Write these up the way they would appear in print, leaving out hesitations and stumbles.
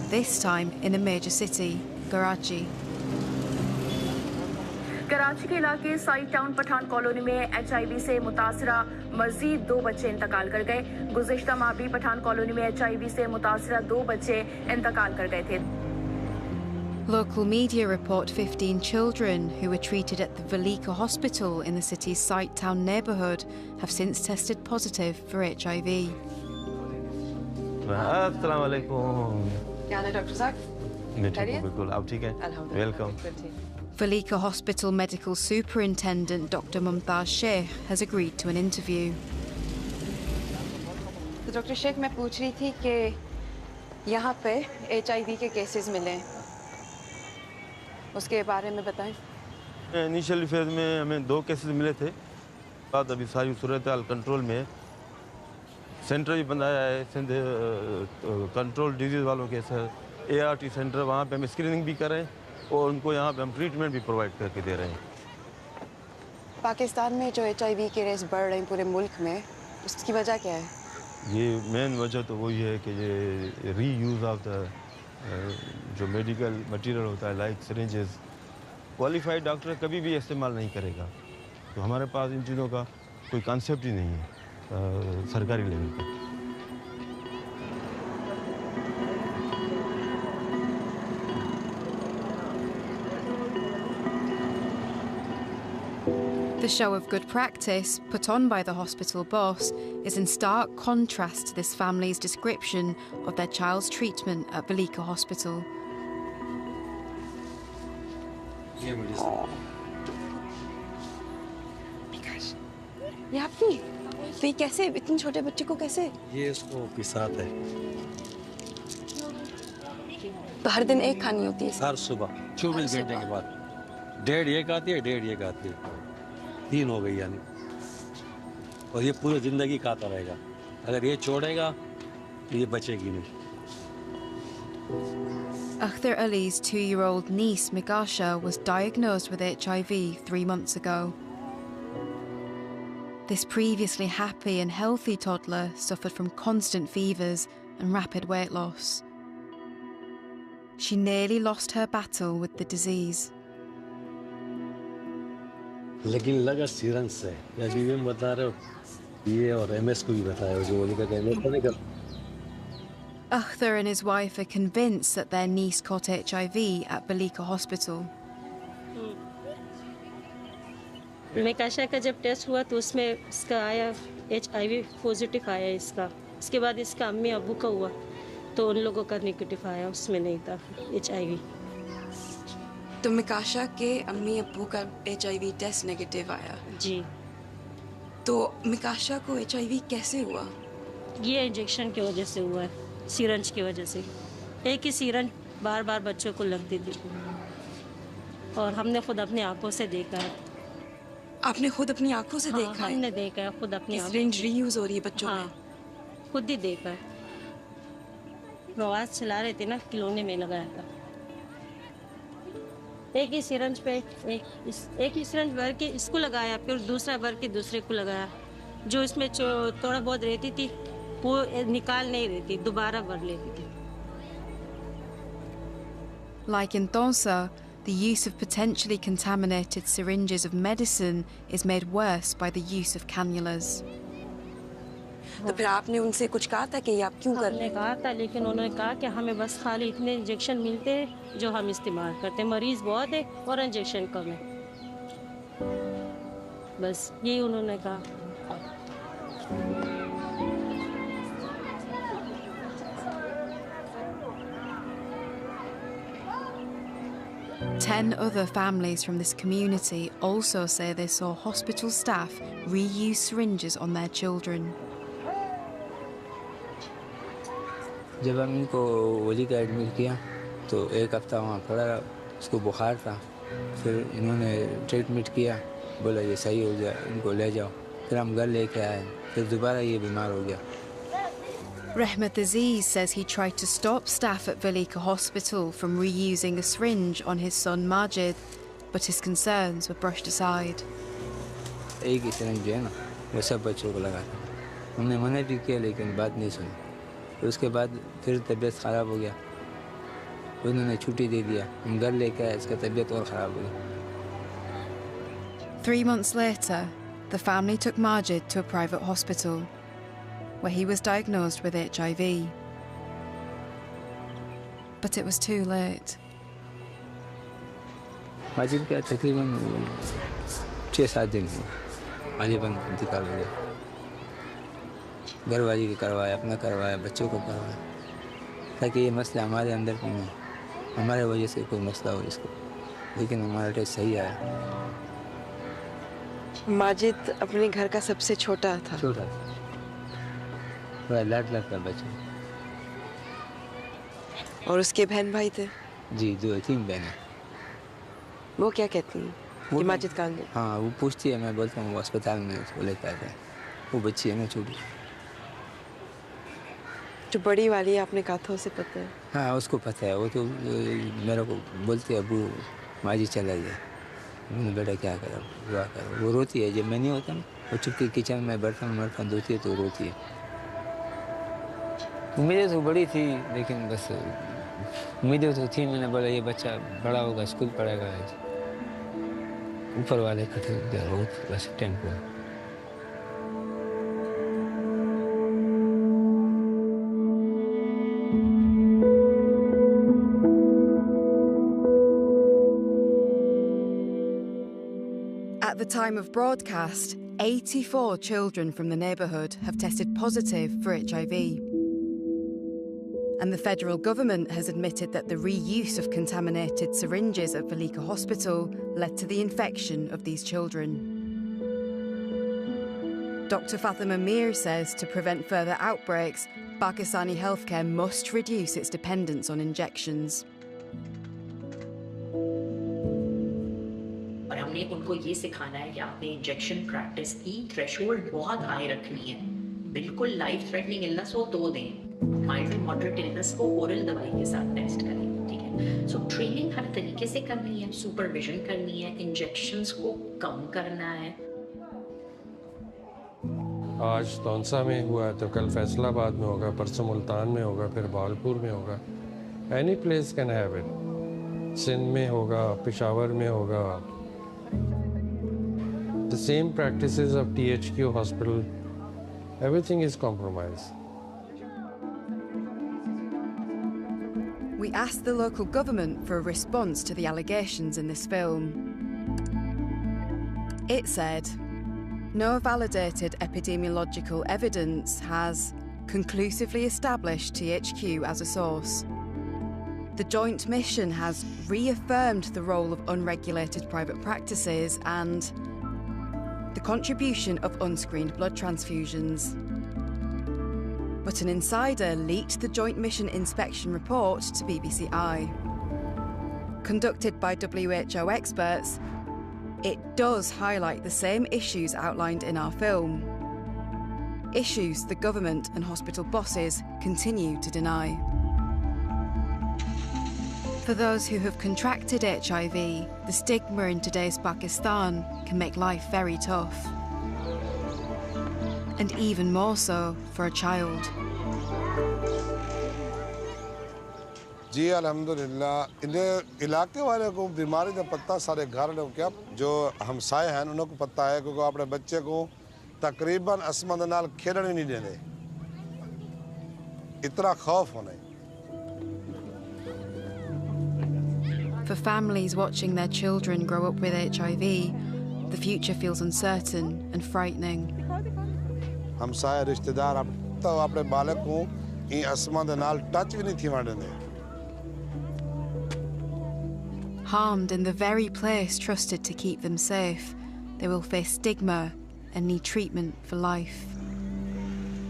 this time in a major city, Karachi. Karachi के इलाके side town Pathan colony में HIV से मुतासरा मजीद 2 बच्चे इंतकाल कर गए। गुज़िश्ता माह भी पठान कॉलोनी में HIV से मुतासरा 2 बच्चे इंतकाल कर गए थे। Local media report 15 children who were treated at the Velika Hospital in the city's Site Town neighbourhood have since tested positive for HIV. अस्सलाम वालेकुम। क्या हाल है डॉक्टर साहब? मैं ठीक हूँ, बिल्कुल। आप ठीक हैं? अल्हम्दुलिल्लाह। Welcome. Velika Hospital Medical Superintendent Dr. Mumtaz Sheikh has agreed to an interview. तो डॉक्टर शेख, मैं पूछ रही थी कि यहाँ पे HIV के केसेस मिले हैं, उसके बारे में बताएं। इनिशियल फेज में हमें 2 केसेस मिले थे, बाद अभी सारी सूरत हाल कंट्रोल में। सेंटर भी बनाया है कंट्रोल डिजीज़ वालों के सर ART सेंटर, वहाँ पे हम स्क्रीनिंग भी कर रहे हैं और उनको यहाँ पे हम ट्रीटमेंट भी प्रोवाइड करके दे रहे हैं। पाकिस्तान में जो HIV के रेस बढ़ रहे हैं पूरे मुल्क में, उसकी वजह क्या है? ये मेन वजह तो वही है कि ये रीयूज़ ऑफ द जो मेडिकल मटेरियल होता है लाइक सिरिंजेस, क्वालिफाइड डॉक्टर कभी भी इस्तेमाल नहीं करेगा। तो हमारे पास इन चीज़ों का कोई कॉन्सेप्ट ही नहीं है सरकारी लेवल पर। The show of good practice put on by the hospital boss is in stark contrast to this family's description of their child's treatment at Velika Hospital. ये आपकी? तो ये कैसे, इतने छोटे बच्चे को कैसे? ये इसको पिसात है। तो हर दिन एक खानी होती है? हर सुबह 24 घंटे के बाद 1.5 एक आती है, 1.5 एक आती है, 3 हो गई यानी। और ये पूरी जिंदगी खाता रहेगा, अगर ये छोड़ेगा तो ये बचेगी नहीं। Akhtar Ali's 2-year-old niece Mikasha was diagnosed with HIV 3 months ago. This previously happy and healthy toddler suffered from constant fevers and rapid weight loss. She nearly lost her battle with the disease. लेकिन लगा सीरन से, अभी भी बता रहे हो ये, और MS को भी बताया जो बोली का कहने। Akhtar and his wife are convinced that their niece caught HIV at Velika Hospital. मिकाशा का जब टेस्ट हुआ तो उसमें इसका आया HIV पॉजिटिव आया इसका। इसके बाद इसका अम्मी अब्बू का हुआ तो उन लोगों का नेगेटिव आया, उसमें नहीं था HIV। तो मिकाशा के अम्मी अब्बू का HIV टेस्ट नेगेटिव आया? जी। तो मिकाशा को HIV कैसे हुआ? ये इंजेक्शन की वजह से हुआ है, सिरंज की वजह से। एक ही सिरंज बार बार बच्चों को लगती थी और हमने खुद अपनी आंखों से देखा है। आपने खुद अपनी आंखों से देखा है? हमने देखा है खुद अपनी आंखों। सिरिंज रीयूज हो रही है बच्चों में? खुद ही देखा है। आवाज चला रहे थे ना, खिलौने में लगाया था। एक ही सिरंज पे एक ही सिरंज भर के इसको लगाया, फिर दूसरा भर के दूसरे को लगाया। जो इसमें थोड़ा बहुत रहती थी वो निकाल नहीं रही थी, दोबारा भर लेती थी। Like in Tonsa, the use of potentially contaminated syringes of medicine is made worse by the use of cannulas. तो फिर आपने उनसे कुछ कहा था कि आप क्यों कर रहे हैं? हमने कहा था, लेकिन उन्होंने कहा कि हमें बस खाली इतने इंजेक्शन मिलते हैं जो हम इस्तेमाल करते हैं, मरीज बहुत है और इंजेक्शन कम है, बस यही उन्होंने कहा। Ten other families from this community also say they saw hospital staff reuse syringes on their children. जब हम इनको वली का एडमिट किया तो 1 हफ्ता वहाँ पड़ा, उसको बुखार था। फिर इन्होंने ट्रीटमेंट किया, बोला ये सही हो गया, इनको ले जाओ। फिर हम घर लेके आए, फिर दोबारा ये बीमार हो गया। Rahmat Aziz says he tried to stop staff at Velika Hospital from reusing a syringe on his son Majid, but his concerns were brushed aside. एक ही सिरिंज जो है ना, वो सब बच्चों को लगा था। हमने मना भी किया लेकिन बात नहीं सुनी। उसके बाद फिर तबीयत ख़राब हो गया, उन्होंने छुट्टी दे दिया, हम घर लेके आए, इसका तबीयत और ख़राब हो गई। 3 months later, the family took Majid to a private hospital, where he was diagnosed with HIV. But it was too late. Majid का तकरीबन 6-7 दिन हुआ, माजिद इंतकाल हो गया। घरवाली को करवाया, अपना करवाया, बच्चों को करवाया, ताकि ये मसला हमारे अंदर नहीं, हमारे वजह से कोई मसला हो इसको। लेकिन हमारा टेस्ट सही आया। माजिद अपने घर का सबसे छोटा था। छोटा था, बड़ा लाडला था बच्चा। और उसके बहन भाई थे? जी 2-3 बहनें। वो क्या कहती हैं कि माजिद कहाँ गई? हाँ, वो पूछती है, मैं बोलता हूँ वो अस्पताल में उसको लेकर आता है। वो बच्ची है ना छोटी। जो बड़ी वाली है आपने कहा था, उसे पता है? हाँ, उसको पता है। वो तो मेरे को बोलती है, अबू माजिद चला गया। मैंने बेटा क्या करा, दुआ करो। वो रोती है, जब मैं नहीं होता ना, वो चुपके किचन में बर्तन धोती है तो रोती है। उम्मीदें तो बड़ी थी, लेकिन बस उम्मीदें तो थी। मैंने बोला ये बच्चा बड़ा होगा, स्कूल पढ़ेगा। ऊपर वाले कठे बहुत बस tempo. At the time of broadcast, 84 children from the neighbourhood have tested positive for HIV. And the federal government has admitted that the reuse of contaminated syringes at Velika Hospital led to the infection of these children. Dr. Fatima Mir says to prevent further outbreaks, Pakistani healthcare must reduce its dependence on injections. और हमने उनको ये सिखाना है कि आपने injection practice की threshold बहुत हाई रखनी है। बिल्कुल लाइफ थ्रेटनिंग इलनेस हो तो दें, माइल्ड एंड मॉडरेट इलनेस को ओरल दवाई के साथ टेस्ट करें, ठीक है। सो ट्रेनिंग हर तरीके से करनी है, सुपरविजन करनी है, इंजेक्शंस को कम करना है। आज तौंसा में हुआ है तो कल फैसलाबाद में होगा, परसों मुल्तान में होगा, फिर बालपुर में होगा। Any place can have it. Sindh में होगा, पेशावर में होगा। The same practices of THQ hospital, everything is compromised. We asked the local government for a response to the allegations in this film. It said, no validated epidemiological evidence has conclusively established THQ as a source. The Joint Mission has reaffirmed the role of unregulated private practices and the contribution of unscreened blood transfusions. But an insider leaked the Joint Mission inspection report to BBC Eye. Conducted by WHO experts, it does highlight the same issues outlined in our film. Issues the government and hospital bosses continue to deny. For those who have contracted HIV, the stigma in today's Pakistan can make life very tough. And even more so for a child. जी अल्हम्दुलिल्लाह इन इलाके वाले को बीमारी का पता सारे घर लोग क्या जो हमसाए हैं उनको पता है क्योंकि अपने बच्चे को तकरीबन असमंद नाल खेलने नहीं देते, इतना खौफ होने। For families watching their children grow up with HIV, the future feels uncertain and frightening. हमसाए रिश्तेदार अब तो अपने बालक को इन असमंद नाल टच भी नहीं थी वंडे। Harmed in the very place trusted to keep them safe, they will face stigma and need treatment for life.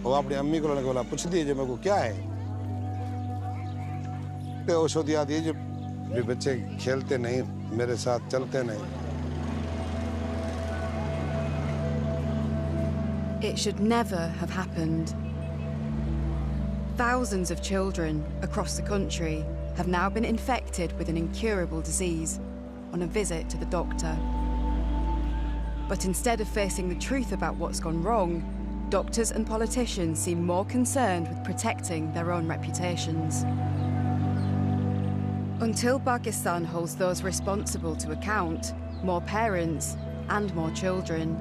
वो अपनी अम्मी को बोला पूछ दीजिए मेरे को क्या है, तो औषधियाँ दीजिए, भी बच्चे खेलते नहीं, मेरे साथ चलते नहीं। It should never have happened. Thousands of children across the country have now been infected with an incurable disease on a visit to the doctor. But instead of facing the truth about what's gone wrong, doctors and politicians seem more concerned with protecting their own reputations. Until Pakistan holds those responsible to account, more parents and more children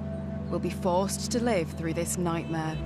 will be forced to live through this nightmare.